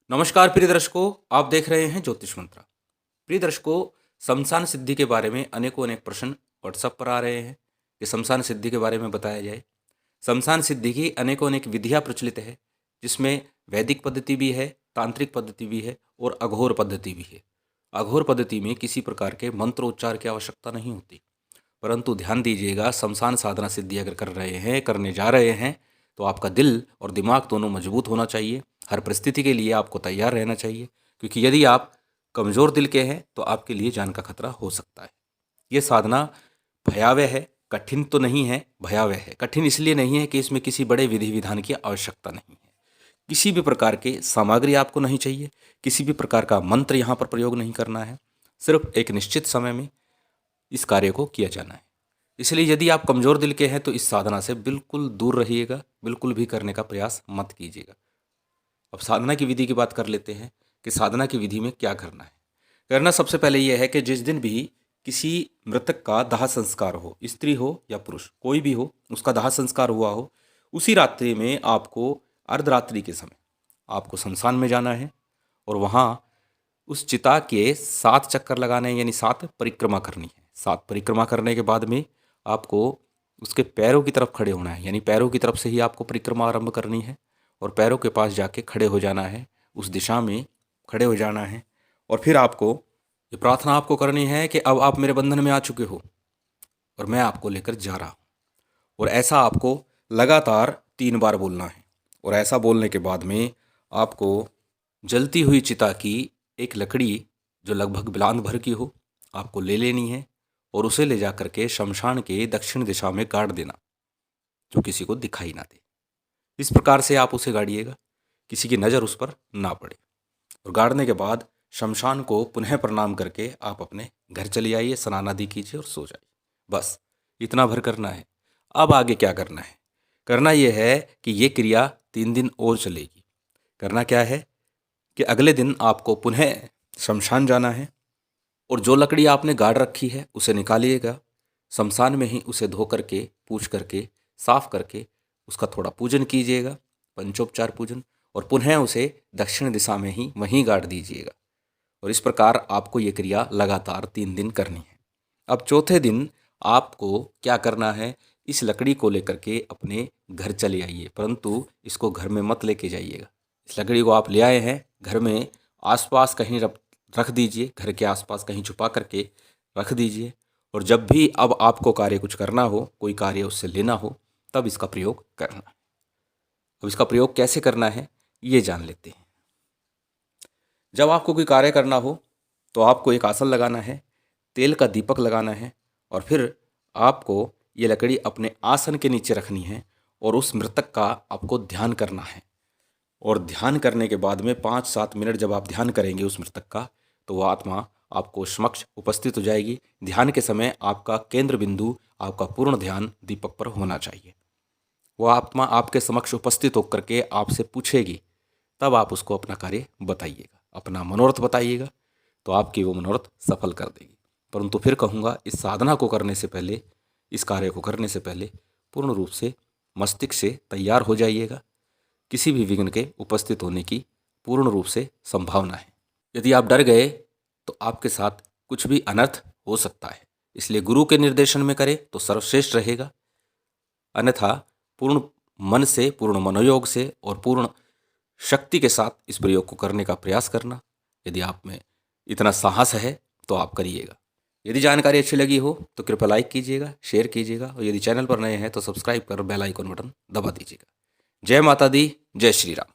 नमस्कार प्रिय दर्शकों, आप देख रहे हैं ज्योतिष मंत्रा। प्रिय दर्शकों, शमशान सिद्धि के बारे में अनेकों अनेक प्रश्न व्हाट्सएप पर आ रहे हैं कि शमशान सिद्धि के बारे में बताया जाए। शमशान सिद्धि की अनेकों अनेक विधियाँ प्रचलित है, जिसमें वैदिक पद्धति भी है, तांत्रिक पद्धति भी है और अघोर पद्धति भी है। अघोर पद्धति में किसी प्रकार के मंत्रोच्चार की आवश्यकता नहीं होती, परंतु ध्यान दीजिएगा, शमशान साधना सिद्धि अगर कर रहे हैं, करने जा रहे हैं, तो आपका दिल और दिमाग दोनों मजबूत होना चाहिए। हर परिस्थिति के लिए आपको तैयार रहना चाहिए, क्योंकि यदि आप कमज़ोर दिल के हैं तो आपके लिए जान का खतरा हो सकता है। ये साधना भयावह है, कठिन तो नहीं है, भयावह है। कठिन इसलिए नहीं है कि इसमें किसी बड़े विधि विधान की आवश्यकता नहीं है। किसी भी प्रकार के सामग्री आपको नहीं चाहिए, किसी भी प्रकार का मंत्र यहाँ पर प्रयोग नहीं करना है। सिर्फ एक निश्चित समय में इस कार्य को किया जाना है। इसलिए यदि आप कमज़ोर दिल के हैं तो इस साधना से बिल्कुल दूर रहिएगा, बिल्कुल भी करने का प्रयास मत कीजिएगा। अब साधना की विधि की बात कर लेते हैं कि साधना की विधि में क्या करना है। करना सबसे पहले यह है कि जिस दिन भी किसी मृतक का दाह संस्कार हो, स्त्री हो या पुरुष कोई भी हो, उसका दाह संस्कार हुआ हो, उसी रात्रि में आपको अर्धरात्रि के समय आपको शमशान में जाना है और वहाँ उस चिता के 7 चक्कर लगाने हैं, यानी 7 परिक्रमा करनी है। 7 परिक्रमा करने के बाद में आपको उसके पैरों की तरफ खड़े होना है, यानी पैरों की तरफ से ही आपको परिक्रमा आरंभ करनी है और पैरों के पास जाके खड़े हो जाना है, उस दिशा में खड़े हो जाना है। और फिर आपको ये प्रार्थना आपको करनी है कि अब आप मेरे बंधन में आ चुके हो और मैं आपको लेकर जा रहा हूँ। और ऐसा आपको लगातार 3 बार बोलना है। और ऐसा बोलने के बाद में आपको जलती हुई चिता की एक लकड़ी जो लगभग बिलांद भर की हो, आपको ले लेनी है और उसे ले जा करके शमशान के दक्षिण दिशा में गाड़ देना, जो किसी को दिखाई ना दे। इस प्रकार से आप उसे गाड़िएगा, किसी की नज़र उस पर ना पड़े। और गाड़ने के बाद शमशान को पुनः प्रणाम करके आप अपने घर चले आइए, स्नान आदि कीजिए और सो जाइए। बस इतना भर करना है। अब आगे क्या करना है? करना यह है कि ये क्रिया 3 दिन और चलेगी। करना क्या है कि अगले दिन आपको पुनः शमशान जाना है और जो लकड़ी आपने गाड़ रखी है उसे निकालिएगा। शमशान में ही उसे धो करके, पूछ करके, साफ करके उसका थोड़ा पूजन कीजिएगा, पंचोपचार पूजन, और पुनः उसे दक्षिण दिशा में ही वहीं गाड़ दीजिएगा। और इस प्रकार आपको ये क्रिया लगातार 3 दिन करनी है। अब चौथे दिन आपको क्या करना है? इस लकड़ी को लेकर के अपने घर चले आइए, परंतु इसको घर में मत लेके जाइएगा। इस लकड़ी को आप ले आए हैं, घर में आसपास कहीं रख दीजिए, घर के आसपास कहीं छुपा करके रख दीजिए। और जब भी अब आपको कार्य कुछ करना हो, कोई कार्य उससे लेना हो, तब इसका प्रयोग करना है। अब इसका प्रयोग कैसे करना है ये जान लेते हैं। जब आपको कोई कार्य करना हो तो आपको एक आसन लगाना है, तेल का दीपक लगाना है और फिर आपको ये लकड़ी अपने आसन के नीचे रखनी है और उस मृतक का आपको ध्यान करना है। और ध्यान करने के बाद में 5-7 मिनट जब आप ध्यान करेंगे उस मृतक का, तो वह आत्मा आपको समक्ष उपस्थित हो जाएगी। ध्यान के समय आपका केंद्र बिंदु, आपका पूर्ण ध्यान दीपक पर होना चाहिए। वह आत्मा आपके समक्ष उपस्थित होकर के आपसे पूछेगी, तब आप उसको अपना कार्य बताइएगा, अपना मनोरथ बताइएगा, तो आपकी वो मनोरथ सफल कर देगी। परंतु फिर कहूँगा, इस साधना को करने से पहले, इस कार्य को करने से पहले पूर्ण रूप से मस्तिष्क से तैयार हो जाइएगा। किसी भी विघ्न के उपस्थित होने की पूर्ण रूप से संभावना है। यदि आप डर गए तो आपके साथ कुछ भी अनर्थ हो सकता है, इसलिए गुरु के निर्देशन में करें तो सर्वश्रेष्ठ रहेगा। अन्यथा पूर्ण मन से, पूर्ण मनोयोग से और पूर्ण शक्ति के साथ इस प्रयोग को करने का प्रयास करना। यदि आप में इतना साहस है तो आप करिएगा। यदि जानकारी अच्छी लगी हो तो कृपया लाइक कीजिएगा, शेयर कीजिएगा और यदि चैनल पर नए हैं तो सब्सक्राइब कर बेल आइकन बटन दबा दीजिएगा। जय माता दी, जय श्री राम।